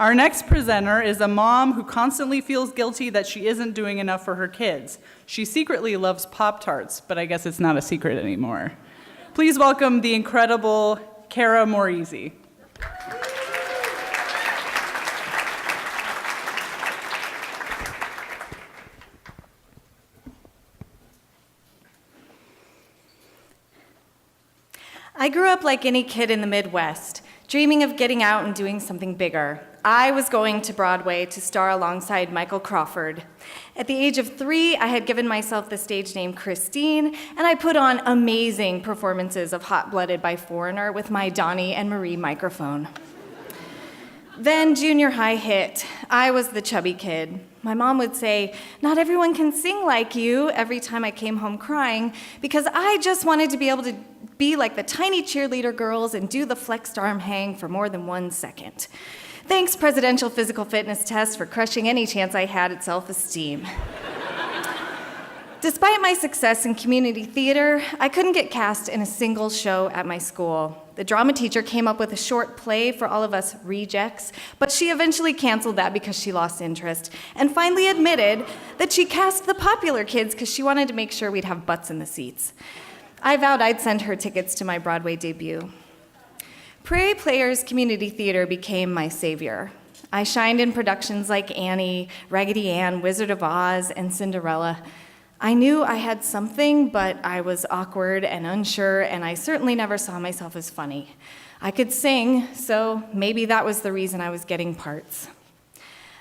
Our next presenter is a mom who constantly feels guilty that she isn't doing enough for her kids. She secretly loves Pop-Tarts, but I guess it's not a secret anymore. Please welcome the incredible Cara Maurizi. I grew up like any kid in the Midwest, dreaming of getting out and doing something bigger. I was going to Broadway to star alongside Michael Crawford. At the age of 3, I had given myself the stage name Christine, and I put on amazing performances of Hot Blooded by Foreigner with my Donnie and Marie microphone. Then junior high hit. I was the chubby kid. My mom would say, "Not everyone can sing like you," every time I came home crying, because I just wanted to be able to be like the tiny cheerleader girls and do the flexed arm hang for more than 1 second. Thanks, Presidential Physical Fitness Test, for crushing any chance I had at self-esteem. Despite my success in community theater, I couldn't get cast in a single show at my school. The drama teacher came up with a short play for all of us rejects, but she eventually canceled that because she lost interest, and finally admitted that she cast the popular kids because she wanted to make sure we'd have butts in the seats. I vowed I'd send her tickets to my Broadway debut. Prairie Players Community Theater became my savior. I shined in productions like Annie, Raggedy Ann, Wizard of Oz, and Cinderella. I knew I had something, but I was awkward and unsure, and I certainly never saw myself as funny. I could sing, so maybe that was the reason I was getting parts.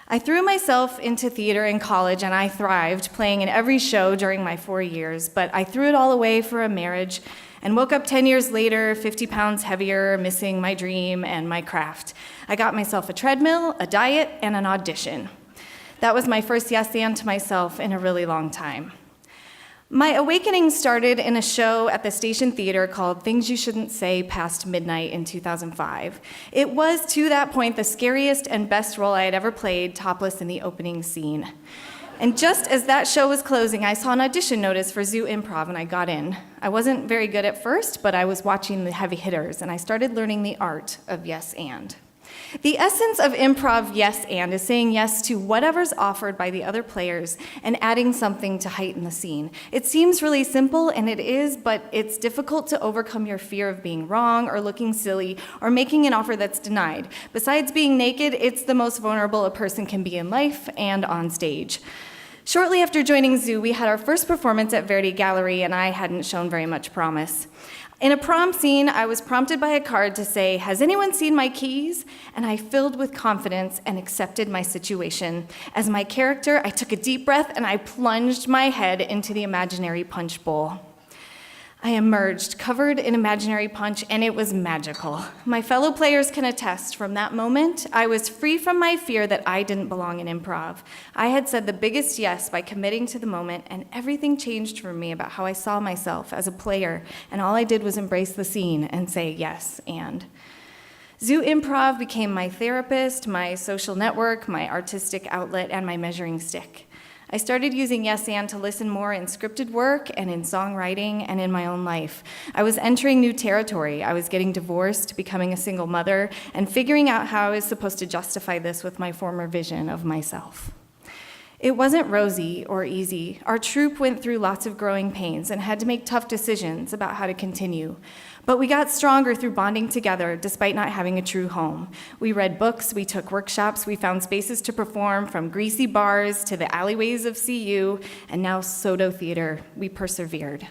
I threw myself into theater in college, and I thrived, playing in every show during my 4 years, but I threw it all away for a marriage and woke up 10 years later, 50 pounds heavier, missing my dream and my craft. I got myself a treadmill, a diet, and an audition. That was my first yes and to myself in a really long time. My awakening started in a show at the Station Theater called Things You Shouldn't Say Past Midnight in 2005. It was, to that point, the scariest and best role I had ever played, topless in the opening scene. And just as that show was closing, I saw an audition notice for Zoo Improv, and I got in. I wasn't very good at first, but I was watching the heavy hitters, and I started learning the art of yes and. The essence of improv yes and is saying yes to whatever's offered by the other players and adding something to heighten the scene. It seems really simple, and it is, but it's difficult to overcome your fear of being wrong or looking silly or making an offer that's denied. Besides being naked, it's the most vulnerable a person can be in life and on stage. Shortly after joining Zoo, we had our first performance at Verdi Gallery, and I hadn't shown very much promise. In a prom scene, I was prompted by a card to say, "Has anyone seen my keys?" And I filled with confidence and accepted my situation. As my character, I took a deep breath and I plunged my head into the imaginary punch bowl. I emerged, covered in imaginary punch, and it was magical. My fellow players can attest, from that moment, I was free from my fear that I didn't belong in improv. I had said the biggest yes by committing to the moment, and everything changed for me about how I saw myself as a player, and all I did was embrace the scene and say yes and. Zoo Improv became my therapist, my social network, my artistic outlet, and my measuring stick. I started using yes and to listen more in scripted work and in songwriting and in my own life. I was entering new territory. I was getting divorced, becoming a single mother, and figuring out how I was supposed to justify this with my former vision of myself. It wasn't rosy or easy. Our troupe went through lots of growing pains and had to make tough decisions about how to continue. But we got stronger through bonding together despite not having a true home. We read books, we took workshops, we found spaces to perform, from greasy bars to the alleyways of CU, and now Soto Theater. We persevered.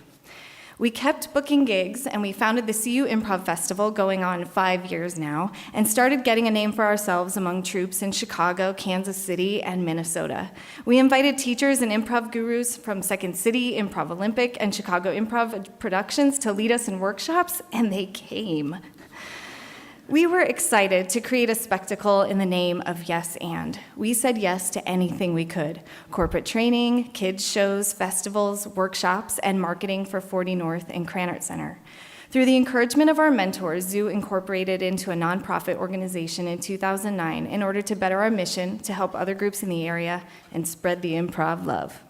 We kept booking gigs, and we founded the CU Improv Festival, going on 5 years now, and started getting a name for ourselves among troops in Chicago, Kansas City, and Minnesota. We invited teachers and improv gurus from Second City, Improv Olympic, and Chicago Improv Productions to lead us in workshops, and they came. We were excited to create a spectacle in the name of yes and. We said yes to anything we could: corporate training, kids shows, festivals, workshops, and marketing for 40 North and Cranert Center. Through the encouragement of our mentors, Zoo incorporated into a nonprofit organization in 2009 in order to better our mission to help other groups in the area and spread the improv love.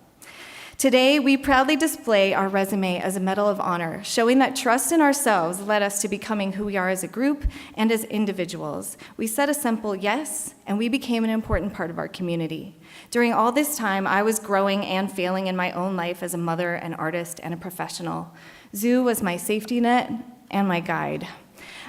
Today, we proudly display our resume as a medal of honor, showing that trust in ourselves led us to becoming who we are as a group and as individuals. We said a simple yes, and we became an important part of our community. During all this time, I was growing and failing in my own life as a mother, an artist, and a professional. Zoo was my safety net and my guide.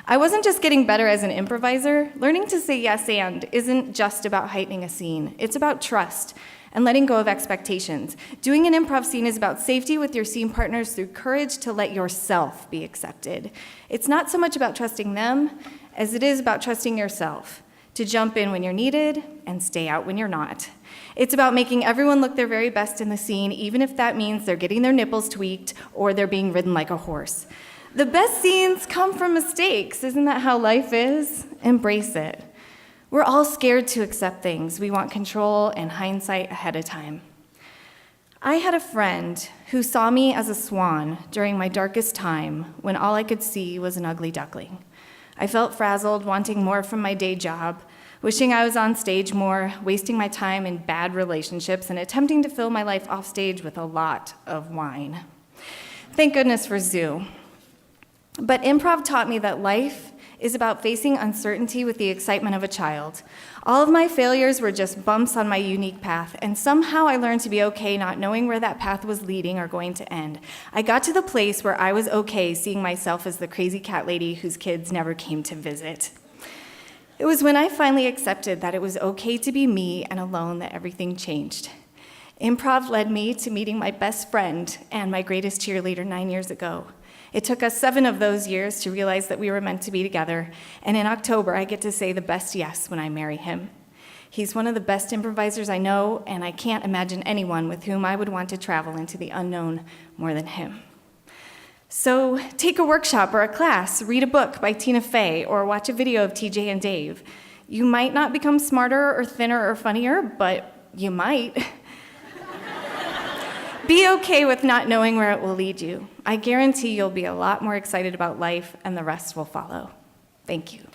I wasn't just getting better as an improviser. Learning to say yes and isn't just about heightening a scene. It's about trust and letting go of expectations. Doing an improv scene is about safety with your scene partners through courage to let yourself be accepted. It's not so much about trusting them as it is about trusting yourself, to jump in when you're needed and stay out when you're not. It's about making everyone look their very best in the scene, even if that means they're getting their nipples tweaked or they're being ridden like a horse. The best scenes come from mistakes. Isn't that how life is? Embrace it. We're all scared to accept things. We want control and hindsight ahead of time. I had a friend who saw me as a swan during my darkest time when all I could see was an ugly duckling. I felt frazzled, wanting more from my day job, wishing I was on stage more, wasting my time in bad relationships, and attempting to fill my life off stage with a lot of wine. Thank goodness for Zoo. But improv taught me that life is about facing uncertainty with the excitement of a child. All of my failures were just bumps on my unique path, and somehow I learned to be okay not knowing where that path was leading or going to end. I got to the place where I was okay seeing myself as the crazy cat lady whose kids never came to visit. It was when I finally accepted that it was okay to be me and alone that everything changed. Improv led me to meeting my best friend and my greatest cheerleader 9 years ago. It took us 7 of those years to realize that we were meant to be together, and in October, I get to say the best yes when I marry him. He's one of the best improvisers I know, and I can't imagine anyone with whom I would want to travel into the unknown more than him. So take a workshop or a class, read a book by Tina Fey, or watch a video of TJ and Dave. You might not become smarter or thinner or funnier, but you might. Be okay with not knowing where it will lead you. I guarantee you'll be a lot more excited about life, and the rest will follow. Thank you.